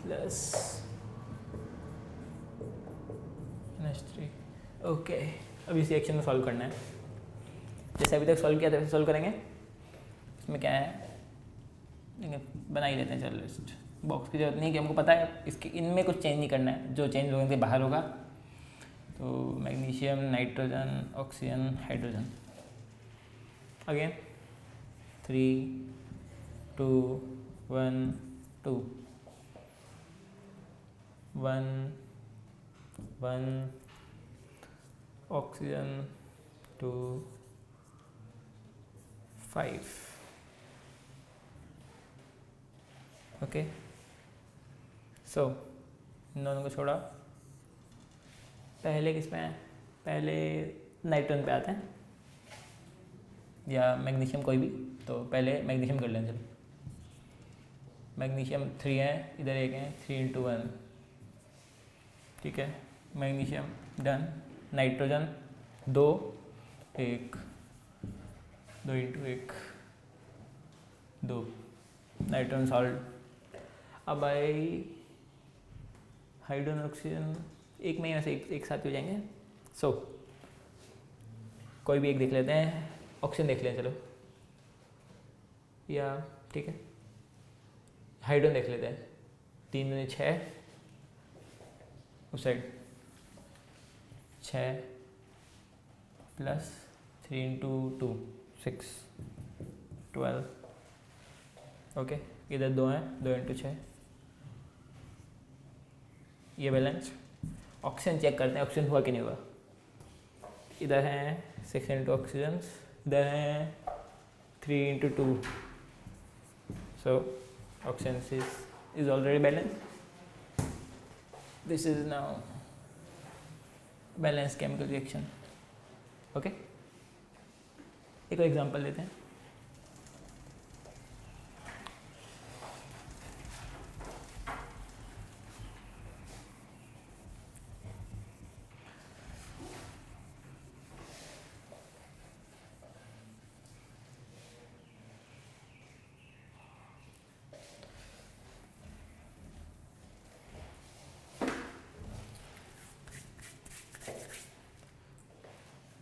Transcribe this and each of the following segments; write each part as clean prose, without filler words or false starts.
Plus NH3। Okay, अब इस reaction में सॉल्व करना है। जैसे अभी तक सॉल्व किया था वैसे सॉल्व करेंगे। इसमें क्या है, बना ही लेते हैं। चलो लिस्ट, बॉक्स की जरूरत नहीं है कि हमको पता है इसके इनमें कुछ चेंज नहीं करना है, जो चेंज होने से बाहर होगा। तो magnesium, nitrogen, oxygen, hydrogen. Again 3 2 1 2 1 1 oxygen 2 5। Okay, so इन दोनों को छोड़ा। पहले किस पे हैं, पहले नाइट्रोजन पे आते हैं या मैग्नीशियम कोई भी। तो पहले मैग्नीशियम कर लें। चलो मैग्नीशियम 3 है, इधर एक है, 3 × 1। ठीक है, magnesium done. Nitrogen 2 1 2 × 1 2 nitrogen salt. अब आई हाइड्रोजन, ऑक्सीजन एक में ही वैसे एक साथ हो जाएंगे। सो कोई भी एक देख लेते हैं। ऑक्सीजन देख लें चलो, या ठीक है हाइड्रोजन देख लेते हैं। 3 दूनी 6, उस साइड 6 प्लस 3 × 2 6 12। ओके, इधर 2 हैं, 2 × 6 ये बैलेंस। ऑक्सीजन चेक करते हैं, ऑक्सीजन हुआ कि नहीं हुआ। इधर हैं 6 × ऑक्सीजन, इधर हैं 3 × 2। So oxygen is already balanced. This is now balanced chemical reaction. Okay, एक और एग्जांपल लेते हैं।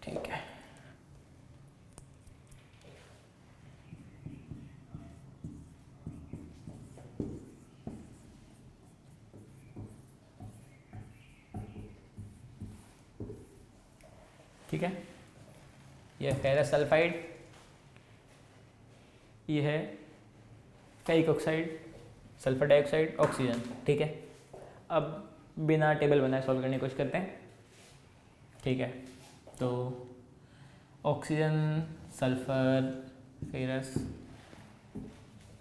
ठीक है, ठीक है। यह फेरस सल्फाइड, ये है ferric oxide, sulphur dioxide, oxygen. ठीक है, अब बिना टेबल बनाए सॉल्व करने की कोशिश करते हैं। ठीक है, तो ऑक्सीजन, सल्फर, फेरस,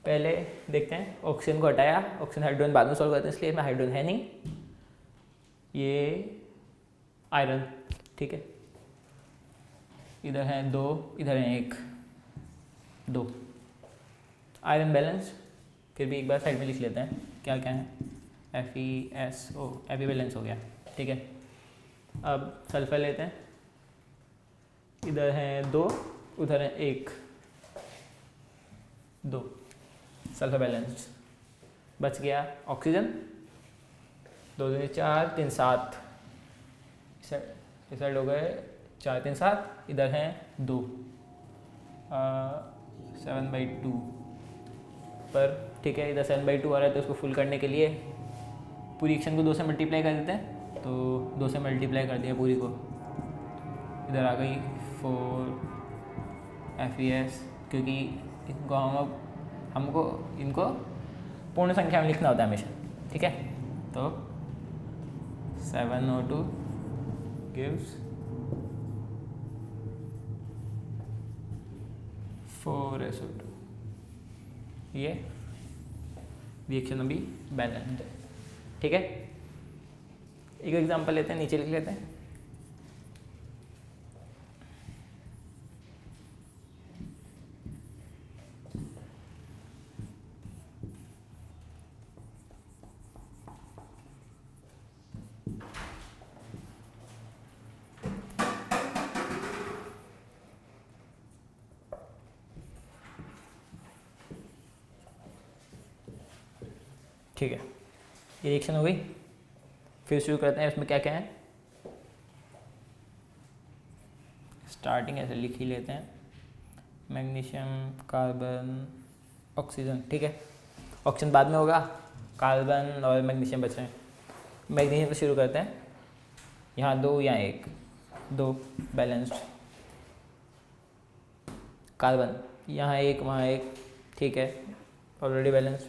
पहले देखते हैं। ऑक्सीजन को हटाया, ऑक्सीजन हाइड्रोजन बाद में सॉल्व करते हैं, इसलिए इसमें हाइड्रोजन है नहीं। ये आयरन, ठीक है, इधर है 2, इधर है 1 2 आयरन बैलेंस। फिर भी एक बार साइड में लिख लेते हैं क्या क्या है। FeSO, Fe बैलेंस हो गया। ठीक है, अब सल्फर लेते हैं। इधर है 2, उधर है 1 2 सल्फर बैलेंस। बच गया ऑक्सीजन, 2 दूनी 4 3 7, इस साइड हो गए 4 3 7, इधर हैं 2 7/2 पर। ठीक है, इधर 7/2 आ रहा है तो उसको फुल करने के लिए पूरी एक्शन को 2 से मल्टीप्लाई कर देते हैं। तो 2 से मल्टीप्लाई कर दिया पूरी को, इधर आ गई 4 FeS, क्योंकि इनको हमको इनको पूर्ण संख्या में लिखना होता है हमेशा। ठीक है, तो 7O2 gives 4SO2। ये रिएक्शन अभी बैलेंस्ड है। ठीक है, एक एग्जांपल लेते हैं, नीचे लिख लेते हैं। ठीक है, ये रिएक्शन हो गई। फिर शुरू करते हैं, इसमें क्या क्या है। स्टार्टिंग ऐसे लिख ही लेते हैं, मैग्नीशियम, कार्बन, ऑक्सीजन। ठीक है, ऑक्सीजन बाद में होगा, कार्बन और मैग्नीशियम बच रहे हैं। मैग्नीशियम से शुरू करते हैं, यहाँ 2 यहाँ 1, 2 बैलेंस्ड। कार्बन यहाँ 1 वहाँ 1, ठीक है, ऑलरेडी बैलेंस्ड।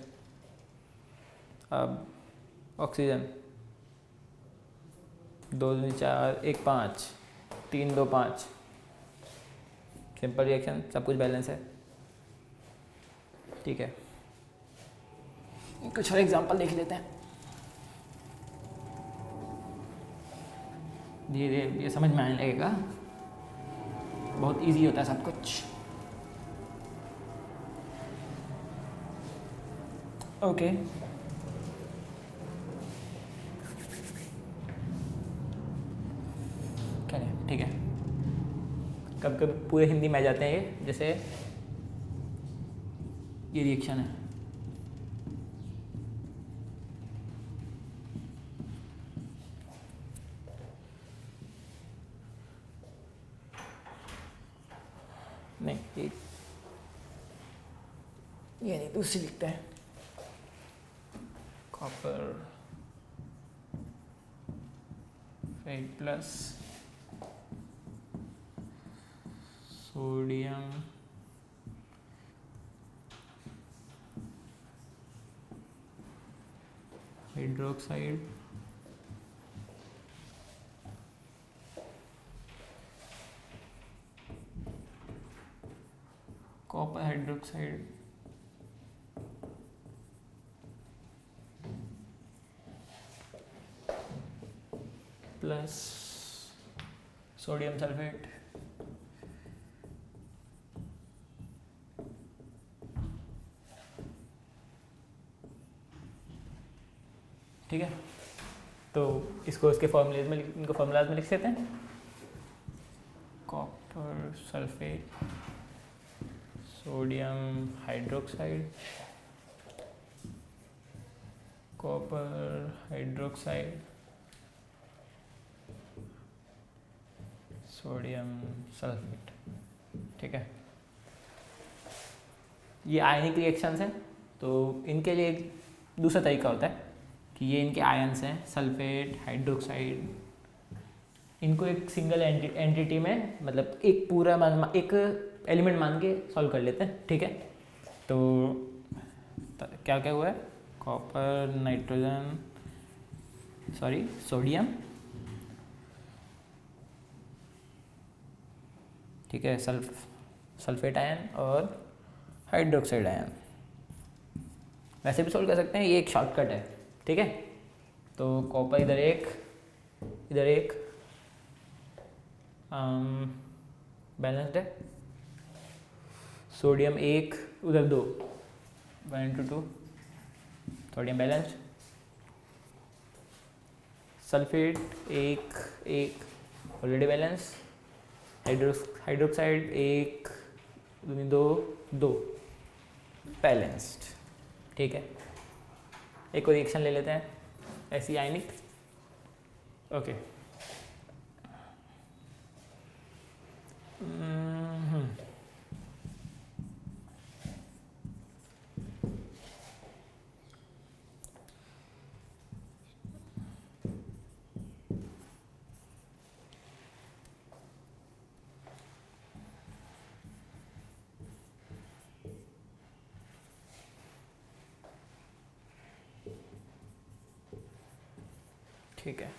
अब ऑक्सीजन 2 2 4 1 5, 3 2 5, सिंपल रिएक्शन, सब कुछ बैलेंस है। ठीक है, कुछ और एग्जांपल देख लेते हैं, धीरे धीरे ये समझ में आने लगेगा, बहुत इजी होता है सब कुछ। ओके, ठीक है, कब कब पूरे हिंदी में आ जाते हैं ये, जैसे ये रिएक्शन है, नहीं ये नहीं, दूसरी लिखते हैं, कॉपर फेट plus sodium hydroxide copper hydroxide plus sodium sulphate. ठीक है, तो इसको इसके फॉर्मूलेज में, इनको फॉर्मूलाज में लिख देते हैं। Copper sulphate, sodium hydroxide, copper hydroxide, sodium sulphate. ठीक है, ये आयनिक रिएक्शंस हैं, तो इनके लिए एक दूसरा तरीका होता है कि ये इनके आयन्स हैं, सल्फेट हाइड्रोक्साइड, इनको एक सिंगल एंटिटी में, मतलब एक पूरा एक एलिमेंट मान के सॉल्व कर लेते हैं। ठीक है, तो क्या क्या हुआ है, कॉपर नाइट्रोजन सोडियम, ठीक है, सल्फेट आयन और हाइड्रोक्साइड आयन। वैसे भी सॉल्व कर सकते हैं, ये एक शॉर्टकट है। ठीक है, तो कॉपर इधर एक बैलेंस्ड है, सोडियम 1 उधर 2, 1 into 2 sodium balanced, sulphate 1 already balance, hydroxide 1 2 balanced. ठीक है, एक और रिएक्शन ले लेते हैं, ऐसी आयनिक। ओके, ठीक है,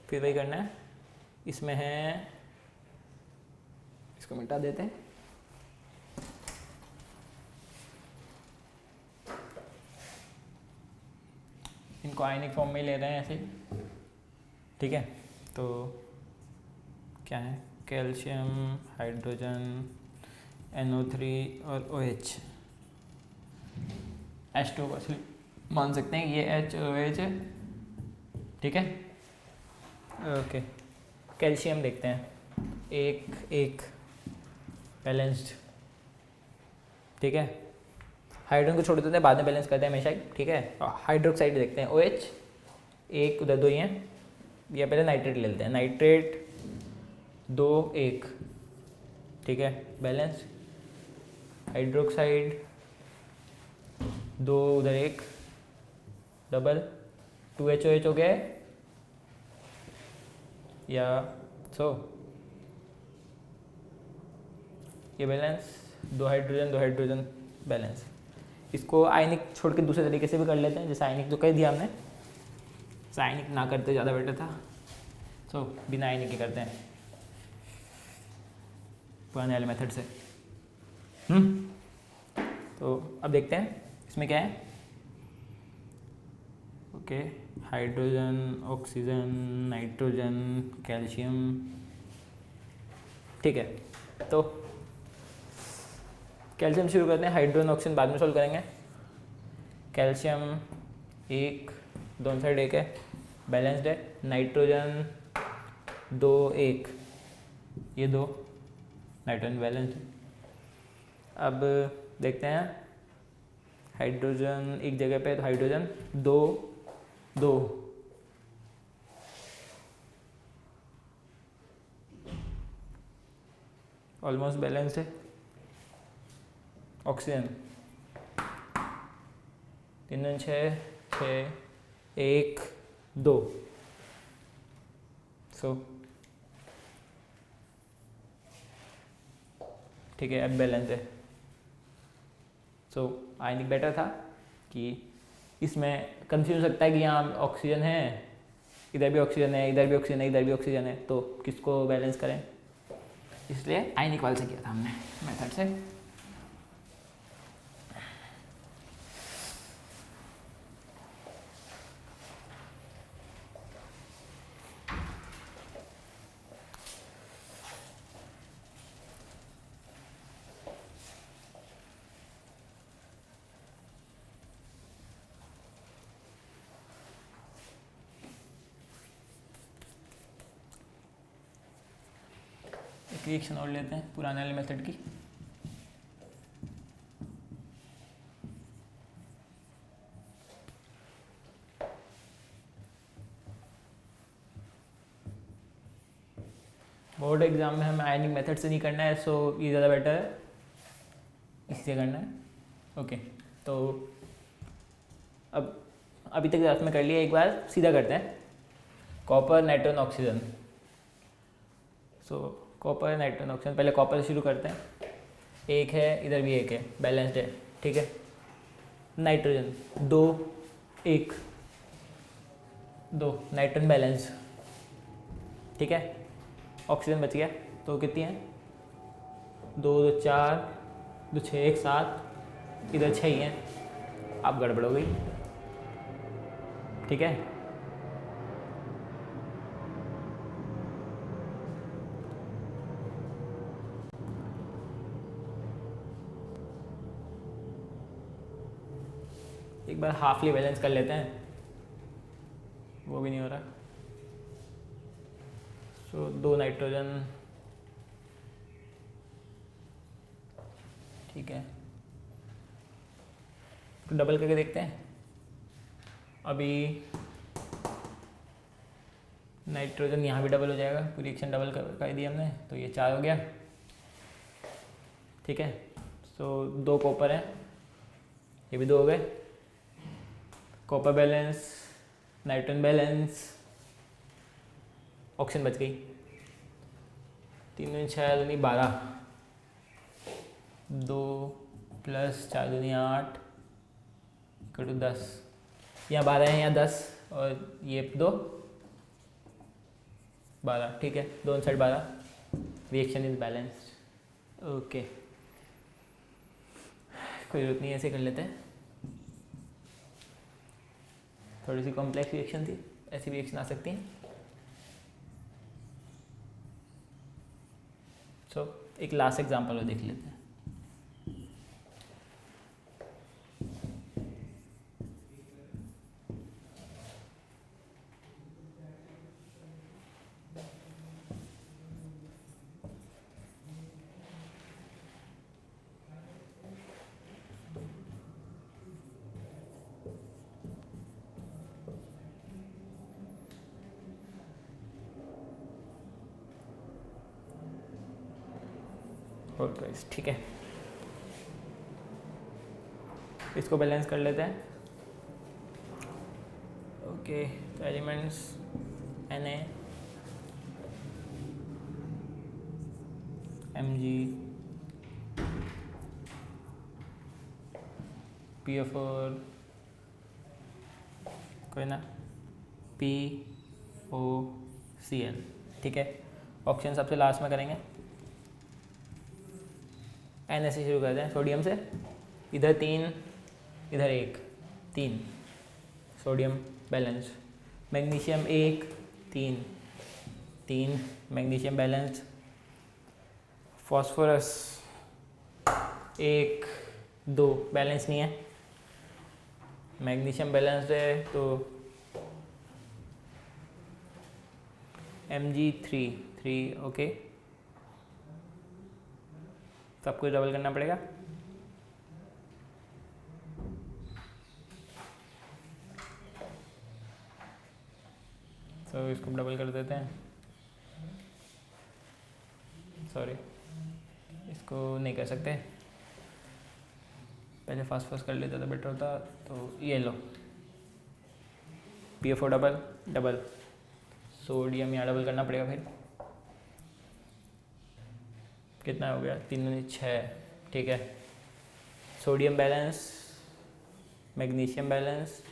फिर वही करना है, इसमें है, इसको मिटा देते हैं, इनको आयनिक फॉर्म में ले रहे हैं ऐसे। ठीक है, तो क्या है, कैल्शियम हाइड्रोजन NO3 और OH, H2 को मान सकते हैं, ये HOH है। ठीक है, ओके, कैल्शियम देखते हैं, 1 बैलेंस्ड। ठीक है, हाइड्रोजन को छोड़ देते हैं, बाद में बैलेंस करते हैं हमेशा ही, ठीक है। हाइड्रोक्साइड देखते हैं, OH, एक उधर 2 ही हैं, या पहले नाइट्रेट ले लेते हैं, नाइट्रेट 2 1, ठीक है, बैलेंस। हाइड्रोक्साइड 2 उधर 1, डबल, 2HOH हो गया है, या सो ये बैलेंस, 2 हाइड्रोजन बैलेंस। इसको आयनिक छोड़ के दूसरे तरीके से भी कर लेते हैं, जैसे आयनिक जो कर दिया हमने, आयनिक ना करते ज़्यादा बेटर था, सो बिना आयनिक के करते हैं पुराने वाले मेथड से। तो अब देखते हैं इसमें क्या है। Okay, hydrogen, oxygen, nitrogen, calcium, ठीक है। तो कैल्शियम शुरू करते हैं, हाइड्रोजन ऑक्सीजन बाद में सॉल्व करेंगे। कैल्शियम 1, दोनों साइड 1 है, बैलेंस्ड है। नाइट्रोजन 2 1, ये 2, नाइट्रोजन बैलेंस्ड है। अब देखते हैं हाइड्रोजन एक जगह पे, तो हाइड्रोजन 2 2, ऑलमोस्ट बैलेंस्ड है। ऑक्सीजन 3 6 6 1 2, सो ठीक है, अब बैलेंस है। सो आयनिक बेटर था कि इसमें कंफ्यूज हो सकता है कि यहाँ ऑक्सीजन है, इधर भी ऑक्सीजन है, इधर भी ऑक्सीजन है, इधर भी ऑक्सीजन है, तो किसको बैलेंस करें, इसलिए आयनिक वाले से किया था हमने मेथड से। रिएक्शन और लेते हैं पुराने वाले मेथड की। बोर्ड एग्जाम में हमें आयनिक मेथड से नहीं करना है, सो ये ज़्यादा बेटर है, इससे करना है। ओके, तो अब अभी तक रात में कर लिया, एक बार सीधा करते हैं। Copper, nitrogen, oxygen. सो कॉपर, नाइट्रोजन, ऑक्सीजन, पहले कॉपर से शुरू करते हैं। 1 है, इधर भी 1 है, बैलेंस्ड है, ठीक है। नाइट्रोजन 2 1 2, नाइट्रोजन बैलेंस, ठीक है। ऑक्सीजन बच गया, तो कितनी है, 2 2 4 2 6 1 7, इधर 6 ही हैं, अब गड़बड़ हो गई, ठीक है। एक बार हाफली बैलेंस कर लेते हैं, वो भी नहीं हो रहा। सो 2 नाइट्रोजन, ठीक है, तो डबल करके देखते हैं। अभी नाइट्रोजन यहाँ भी डबल हो जाएगा, पूरी रिएक्शन डबल कर दी हमने, तो ये 4 हो गया, ठीक है। सो 2 कॉपर हैं, ये भी 2 हो गए। Copper balance, nitrogen balance, oxygen बच गई। 3 6 दूनी 12, 2 + 4 दूनी 8 = 10, यहाँ 12 है, यहाँ 10, और ये 2 12, ठीक है, दोनों side 12, reaction is balanced. Okay, कोई जरूरत नहीं, ऐसे कर लेते हैं। थोड़ी सी कॉम्प्लेक्स रिएक्शन थी, ऐसी रिएक्शन आ सकती हैं। सो एक लास्ट एग्जांपल और देख लेते हैं। होल ट्वाइस, ठीक है। इसको बैलेंस कर लेते हैं। ओके, तो एलिमेंट्स Na, Mg, PO4, कोई ना, POCl, ठीक है। ऑप्शन सबसे लास्ट में करेंगे। Na से शुरू करते हैं, सोडियम से। इधर 3, इधर 1, 3 sodium balance. Magnesium 1, 3, 3 magnesium balance. Phosphorus 1, 2 balance नहीं है। मैग्नीशियम बैलेंस्ड है तो Mg3, 3, ओके। सब कुछ डबल करना पड़ेगा। तो इसको डबल कर देते हैं। सॉरी, इसको नहीं कर सकते, पहले फास्ट कर लेते तो बेटर होता। तो ये लो, PO4 डबल डबल, सोडियम यहाँ डबल करना पड़ेगा। फिर कितना हो गया, 3, 6, ठीक है। Sodium balance, magnesium balance,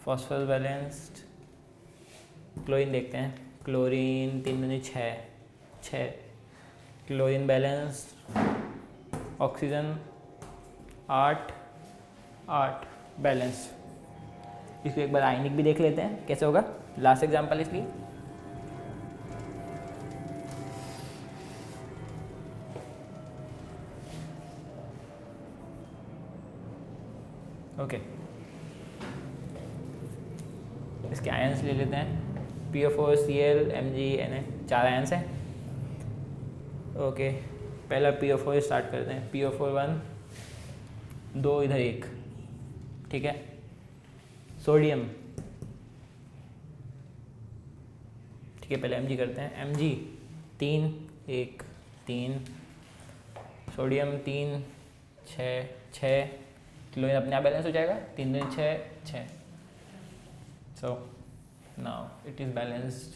phosphorus balanced. Chlorine देखते हैं, chlorine 3, 6, 6 chlorine balanced. Oxygen 8, 8 balance. इसको एक बार आयनिक भी देख लेते हैं कैसे होगा, लास्ट एग्जांपल इसलिए। ओके, इसके आयंस ले लेते हैं। PO4, Cl, Mg, Na, 4 ions हैं। ओके, पहला PO4 स्टार्ट करते हैं। PO4 1, 2 इधर 1, ठीक है। सोडियम, ठीक है, पहले Mg करते हैं। Mg 3, 1, 3, सोडियम 3, 6, 6, क्लोरीन अपने आप बैलेंस हो जाएगा। 3, 6, 6। So now it is balanced.